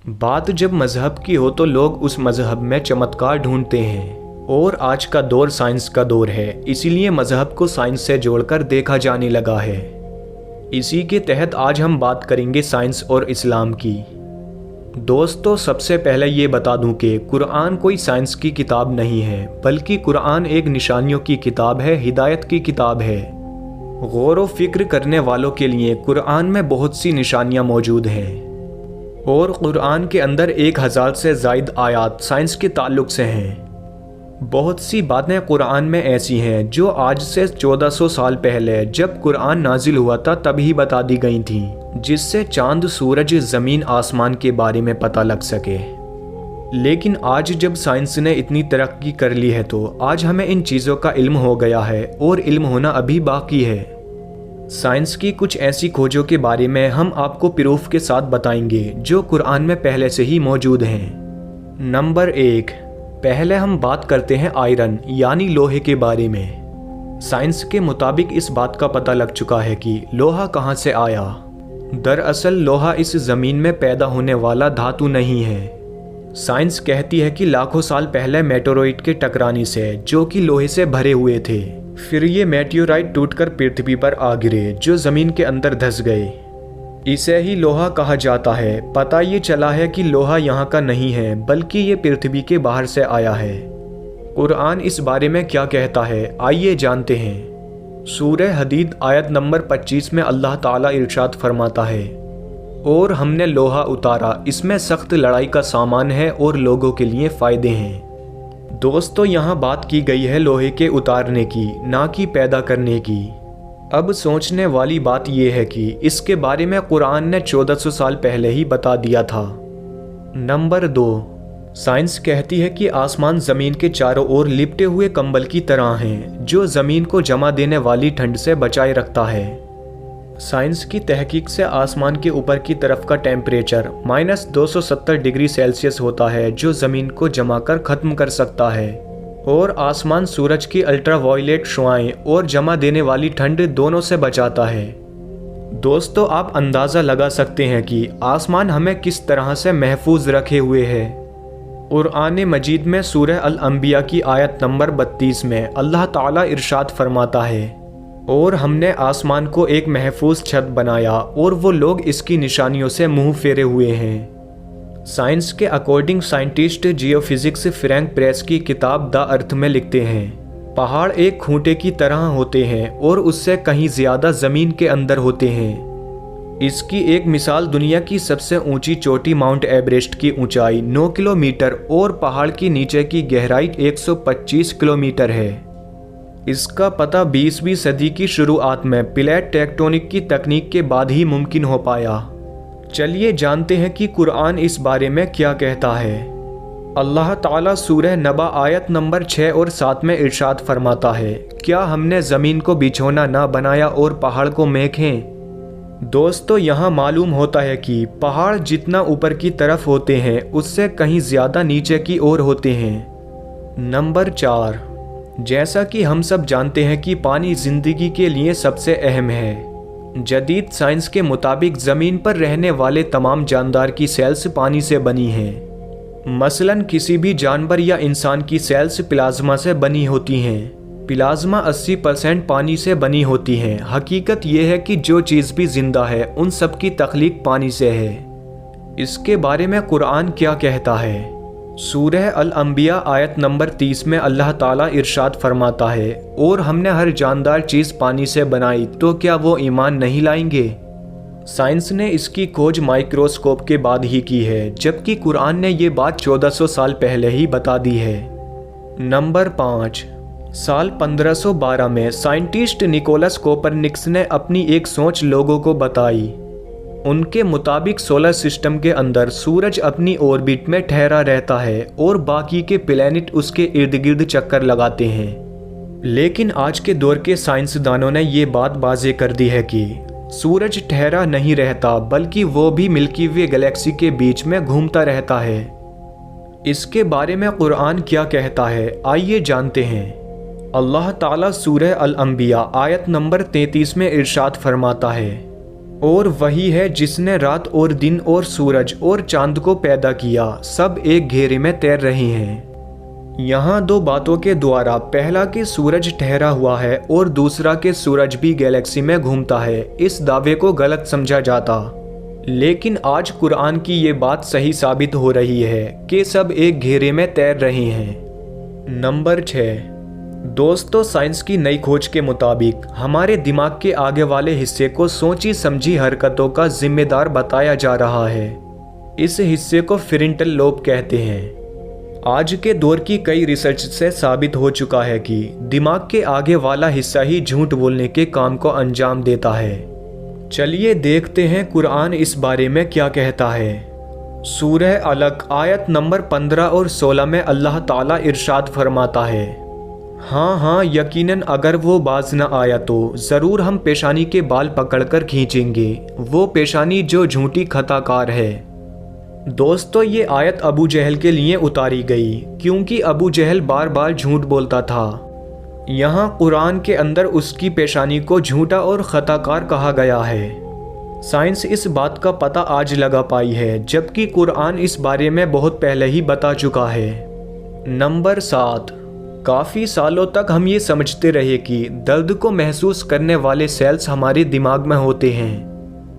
बात जब मज़हब की हो तो लोग उस मज़हब में चमत्कार ढूंढते हैं और आज का दौर साइंस का दौर है, इसीलिए मज़हब को साइंस से जोड़कर देखा जाने लगा है। इसी के तहत आज हम बात करेंगे साइंस और इस्लाम की। दोस्तों, सबसे पहले ये बता दूं कि कुरान कोई साइंस की किताब नहीं है, बल्कि कुरान एक निशानियों की किताब है, हिदायत की किताब है। गौर व फिक्र करने वालों के लिए कुरान में बहुत सी निशानियां मौजूद हैं और कुरान के अंदर 1000 से ज़ायद आयात साइंस के ताल्लुक़ से हैं। बहुत सी बातें कुरान में ऐसी हैं जो आज से 1400 साल पहले जब कुरान नाजिल हुआ था तभी बता दी गई थीं, जिससे चांद, सूरज, ज़मीन, आसमान के बारे में पता लग सके। लेकिन आज जब साइंस ने इतनी तरक्की कर ली है तो आज हमें इन चीज़ों का इल्म हो गया है और इल्म होना अभी बाकी है। साइंस की कुछ ऐसी खोजों के बारे में हम आपको प्रूफ के साथ बताएंगे जो कुरान में पहले से ही मौजूद हैं। नंबर 1, पहले हम बात करते हैं आयरन यानी लोहे के बारे में। साइंस के मुताबिक इस बात का पता लग चुका है कि लोहा कहाँ से आया। दरअसल लोहा इस ज़मीन में पैदा होने वाला धातु नहीं है। साइंस कहती है कि लाखों साल पहले मेटेरोइड के टकराने से, जो कि लोहे से भरे हुए थे, फिर ये मेटेओराइट टूटकर पृथ्वी पर आ गिरे जो ज़मीन के अंदर धंस गए। इसे ही लोहा कहा जाता है। पता ये चला है कि लोहा यहाँ का नहीं है, बल्कि ये पृथ्वी के बाहर से आया है। कुरान इस बारे में क्या कहता है, आइए जानते हैं। सूरह हदीद आयत नंबर 25 में अल्लाह ताला इरशाद फरमाता है, और हमने लोहा उतारा, इसमें सख्त लड़ाई का सामान है और लोगों के लिए फ़ायदे हैं। दोस्तों, यहाँ बात की गई है लोहे के उतारने की, ना कि पैदा करने की। अब सोचने वाली बात यह है कि इसके बारे में कुरान ने 1400 साल पहले ही बता दिया था। नंबर 2, साइंस कहती है कि आसमान ज़मीन के चारों ओर लिपटे हुए कंबल की तरह हैं, जो ज़मीन को जमा देने वाली ठंड से बचाए रखता है। साइंस की तहकीक से आसमान के ऊपर की तरफ का टेम्परेचर -270 डिग्री सेल्सियस होता है, जो ज़मीन को जमा कर ख़त्म कर सकता है, और आसमान सूरज की अल्ट्रावायलेट शुआएं और जमा देने वाली ठंड दोनों से बचाता है। दोस्तों, आप अंदाज़ा लगा सकते हैं कि आसमान हमें किस तरह से महफूज रखे हुए है। कुरान मजीद में सूरह अल अंबिया की आयत नंबर 32 में अल्लाह ताला इरशाद फरमाता है, और हमने आसमान को एक महफूज छत बनाया और वो लोग इसकी निशानियों से मुंह फेरे हुए हैं। साइंस के according scientist geophysics Frank press की किताब द अर्थ में लिखते हैं, पहाड़ एक खूंटे की तरह होते हैं और उससे कहीं ज़्यादा ज़मीन के अंदर होते हैं। इसकी एक मिसाल दुनिया की सबसे ऊंची चोटी माउंट एवरेस्ट की ऊंचाई 9 किलोमीटर और पहाड़ की नीचे की गहराई 125 किलोमीटर है। इसका पता 20वीं सदी की शुरुआत में प्लेट टेक्टोनिक की तकनीक के बाद ही मुमकिन हो पाया। चलिए जानते हैं कि कुरान इस बारे में क्या कहता है। अल्लाह ताला सूरह नबा आयत नंबर 6 और 7 में इरशाद फरमाता है, क्या हमने ज़मीन को बिछौना ना बनाया और पहाड़ को मेखें। दोस्तों, यहाँ मालूम होता है कि पहाड़ जितना ऊपर की तरफ होते हैं उससे कहीं ज़्यादा नीचे की ओर होते हैं। नंबर 4, जैसा कि हम सब जानते हैं कि पानी ज़िंदगी के लिए सबसे अहम है। जदीद साइंस के मुताबिक ज़मीन पर रहने वाले तमाम जानदार की सेल्स पानी से बनी हैं। मसलन किसी भी जानवर या इंसान की सेल्स प्लाज्मा से बनी होती हैं। प्लाज्मा 80% पानी से बनी होती हैं। हकीकत यह है कि जो चीज़ भी ज़िंदा है उन सब की तख्लीक पानी से है। इसके बारे में कुरान क्या कहता है। सूरह अल अंबिया आयत नंबर 30 में अल्लाह ताला इरशाद फरमाता है, और हमने हर जानदार चीज़ पानी से बनाई, तो क्या वो ईमान नहीं लाएंगे। साइंस ने इसकी खोज माइक्रोस्कोप के बाद ही की है, जबकि कुरान ने ये बात 1400 साल पहले ही बता दी है। नंबर 5, साल 1512 में साइंटिस्ट निकोलस कोपरनिकस ने अपनी एक सोच लोगों को बताई। उनके मुताबिक सोलर सिस्टम के अंदर सूरज अपनी ऑर्बिट में ठहरा रहता है और बाकी के प्लैनेट उसके इर्द गिर्द चक्कर लगाते हैं। लेकिन आज के दौर के साइंसदानों ने ये बात वाज़ेह कर दी है कि सूरज ठहरा नहीं रहता, बल्कि वो भी मिल्की वे गैलेक्सी के बीच में घूमता रहता है। इसके बारे में कुरान क्या कहता है, आइए जानते हैं। अल्लाह ताला सूरह अल अंबिया आयत नंबर 33 में इरशाद फरमाता है, और वही है जिसने रात और दिन और सूरज और चांद को पैदा किया, सब एक घेरे में तैर रहे हैं। यहाँ दो बातों के द्वारा, पहला कि सूरज ठहरा हुआ है और दूसरा कि सूरज भी गैलेक्सी में घूमता है, इस दावे को गलत समझा जाता। लेकिन आज कुरान की ये बात सही साबित हो रही है कि सब एक घेरे में तैर रहे हैं। नंबर 6, दोस्तों, साइंस की नई खोज के मुताबिक हमारे दिमाग के आगे वाले हिस्से को सोची समझी हरकतों का जिम्मेदार बताया जा रहा है। इस हिस्से को फ्रंटल लोब कहते हैं। आज के दौर की कई रिसर्च से साबित हो चुका है कि दिमाग के आगे वाला हिस्सा ही झूठ बोलने के काम को अंजाम देता है। चलिए देखते हैं कुरान इस बारे में क्या कहता है। सूरह अलक आयत नंबर 15 और 16 में अल्लाह ताला इरशाद फरमाता है, हाँ, यकीनन अगर वो बाज न आया तो ज़रूर हम पेशानी के बाल पकड़कर खींचेंगे, वो पेशानी जो झूठी खताकार है। दोस्तों, ये आयत अबू जहल के लिए उतारी गई क्योंकि अबू जहल बार बार झूठ बोलता था। यहाँ कुरान के अंदर उसकी पेशानी को झूठा और खताकार कहा गया है। साइंस इस बात का पता आज लगा पाई है, जबकि कुरान इस बारे में बहुत पहले ही बता चुका है। नंबर 7, काफ़ी सालों तक हम ये समझते रहे कि दर्द को महसूस करने वाले सेल्स हमारे दिमाग में होते हैं।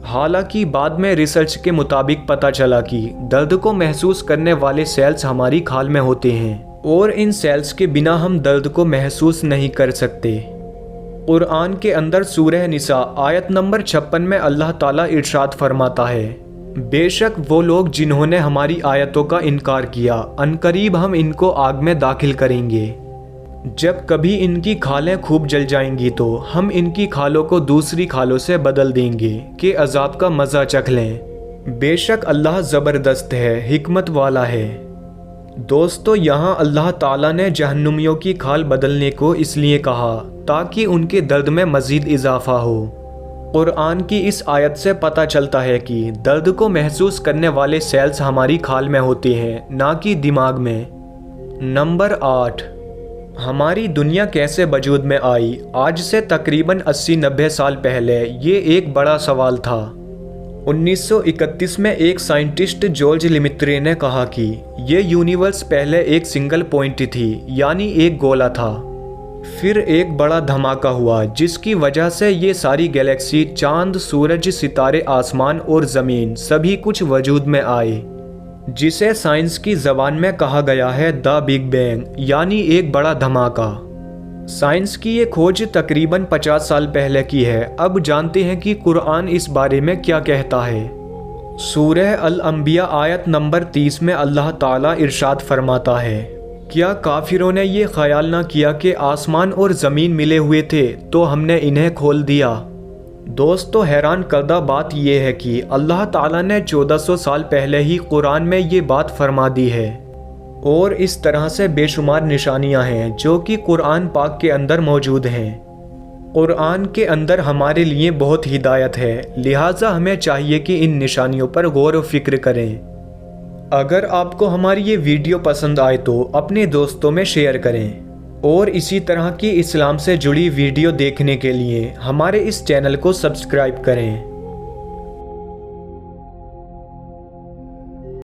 हालांकि बाद में रिसर्च के मुताबिक पता चला कि दर्द को महसूस करने वाले सेल्स हमारी खाल में होते हैं और इन सेल्स के बिना हम दर्द को महसूस नहीं कर सकते। कुरान के अंदर सूरह निसा आयत नंबर 56 में अल्लाह ताला इरशाद फरमाता है, बेशक वो लोग जिन्होंने हमारी आयतों का इनकार किया, अनकरीब हम इनको आग में दाखिल करेंगे। जब कभी इनकी खालें खूब जल जाएंगी तो हम इनकी खालों को दूसरी खालों से बदल देंगे कि अजाब का मज़ा चख लें। बेशक अल्लाह ज़बरदस्त है, हिकमत वाला है। दोस्तों, यहाँ अल्लाह ताला ने जहन्नुमियों की खाल बदलने को इसलिए कहा ताकि उनके दर्द में मज़ीद इजाफा हो। कुरान की इस आयत से पता चलता है कि दर्द को महसूस करने वाले सेल्स हमारी खाल में होते हैं, ना कि दिमाग में। नंबर 8, हमारी दुनिया कैसे वजूद में आई? आज से तकरीबन 80-90 साल पहले ये एक बड़ा सवाल था। 1931 में एक साइंटिस्ट जॉर्ज लिमित्रे ने कहा कि ये यूनिवर्स पहले एक सिंगल पॉइंट थी, यानी एक गोला था। फिर एक बड़ा धमाका हुआ जिसकी वजह से ये सारी गैलेक्सी, चांद, सूरज, सितारे, आसमान और ज़मीन सभी कुछ वजूद में आए, जिसे साइंस की ज़बान में कहा गया है द बिग बैंग, यानी एक बड़ा धमाका। साइंस की ये खोज तकरीबन 50 साल पहले की है। अब जानते हैं कि कुरान इस बारे में क्या कहता है। सूरह अल अंबिया आयत नंबर 30 में अल्लाह ताला इरशाद फरमाता है, क्या काफिरों ने ये ख्याल ना किया कि आसमान और ज़मीन मिले हुए थे तो हमने इन्हें खोल दिया। दोस्तों, हैरान करदा बात यह है कि अल्लाह ताला ने 1400 साल पहले ही कुरान में ये बात फरमा दी है और इस तरह से बेशुमार निशानियां हैं जो कि कुरान पाक के अंदर मौजूद हैं। कुरान के अंदर हमारे लिए बहुत हिदायत है, लिहाजा हमें चाहिए कि इन निशानियों पर गौर व फिक्र करें। अगर आपको हमारी ये वीडियो पसंद आए तो अपने दोस्तों में शेयर करें और इसी तरह की इस्लाम से जुड़ी वीडियो देखने के लिए हमारे इस चैनल को सब्सक्राइब करें।